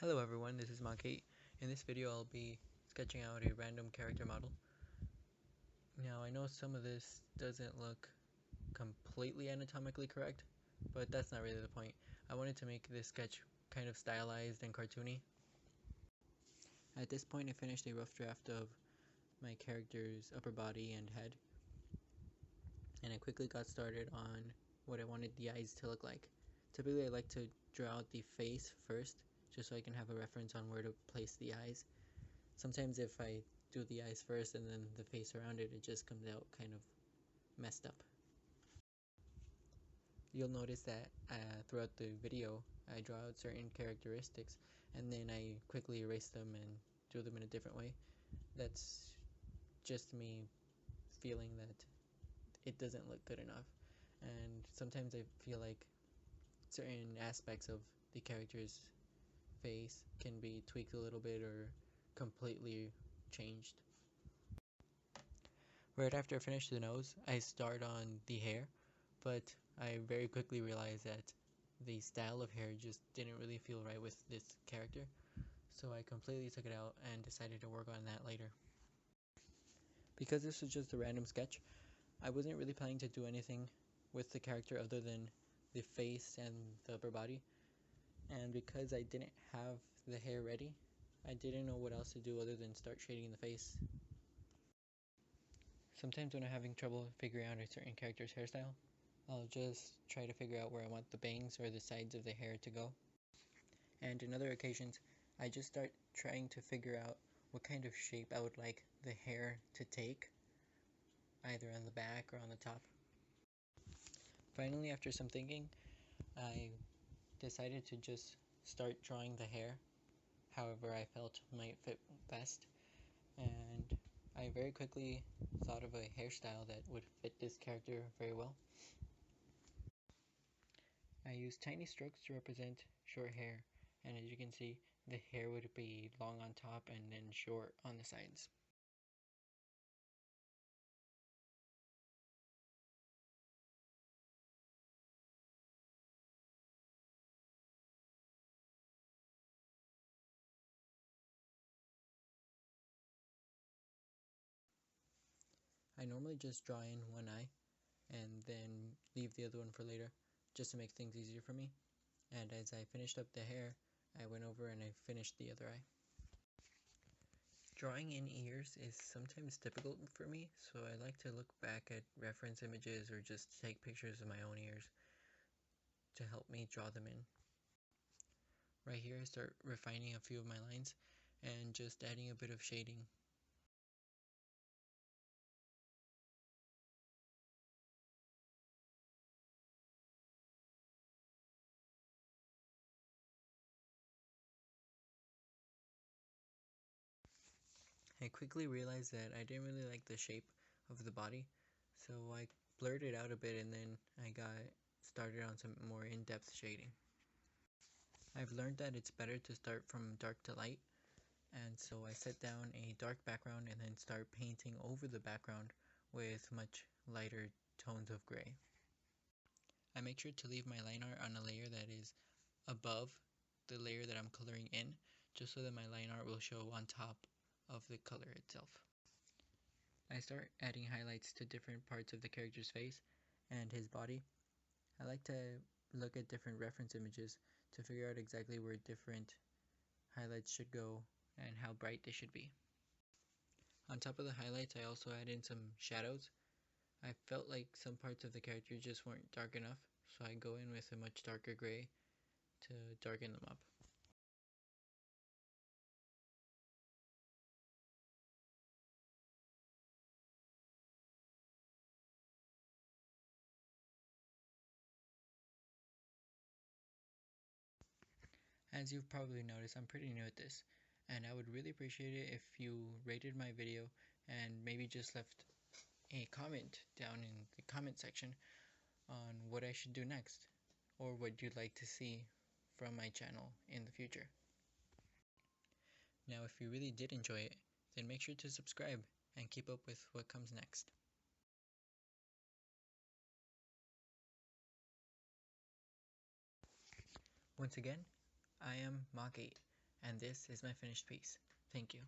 Hello everyone, this is Kate. In this video I'll be sketching out a random character model. Now I know some of this doesn't look completely anatomically correct, but that's not really the point. I wanted to make this sketch kind of stylized and cartoony. At this point I finished a rough draft of my character's upper body and head, and I quickly got started on what I wanted the eyes to look like. Typically I like to draw out the face first, just so I can have a reference on where to place the eyes. Sometimes if I do the eyes first and then the face around it, it just comes out kind of messed up. You'll notice that throughout the video I draw out certain characteristics and then I quickly erase them and do them in a different way. That's just me feeling that it doesn't look good enough, and sometimes I feel like certain aspects of the character's face can be tweaked a little bit or completely changed. Right after I finish the nose, I start on the hair, but I very quickly realized that the style of hair just didn't really feel right with this character, so I completely took it out and decided to work on that later. Because this was just a random sketch, I wasn't really planning to do anything with the character other than the face and the upper body, and because I didn't have the hair ready, I didn't know what else to do other than start shading the face. Sometimes when I'm having trouble figuring out a certain character's hairstyle, I'll just try to figure out where I want the bangs or the sides of the hair to go. And in other occasions, I just start trying to figure out what kind of shape I would like the hair to take, either on the back or on the top. Finally, after some thinking, I decided to just start drawing the hair however I felt might fit best, and I very quickly thought of a hairstyle that would fit this character very well. I used tiny strokes to represent short hair, and as you can see, the hair would be long on top and then short on the sides. I normally just draw in one eye and then leave the other one for later, just to make things easier for me. And as I finished up the hair, I went over and I finished the other eye. Drawing in ears is sometimes difficult for me, so I like to look back at reference images or just take pictures of my own ears to help me draw them in. Right here I start refining a few of my lines and just adding a bit of shading. I quickly realized that I didn't really like the shape of the body, so I blurred it out a bit and then I got started on some more in-depth shading. I've learned that it's better to start from dark to light, and so I set down a dark background and then start painting over the background with much lighter tones of gray. I make sure to leave my line art on a layer that is above the layer that I'm coloring in, just so that my line art will show on top of the color itself. I start adding highlights to different parts of the character's face and his body. I like to look at different reference images to figure out exactly where different highlights should go and how bright they should be. On top of the highlights, I also add in some shadows. I felt like some parts of the character just weren't dark enough, so I go in with a much darker gray to darken them up. As you've probably noticed, I'm pretty new at this, and I would really appreciate it if you rated my video and maybe just left a comment down in the comment section on what I should do next, or what you'd like to see from my channel in the future. Now, if you really did enjoy it, then make sure to subscribe and keep up with what comes next. Once again, I am Mach8, And this is my finished piece. Thank you.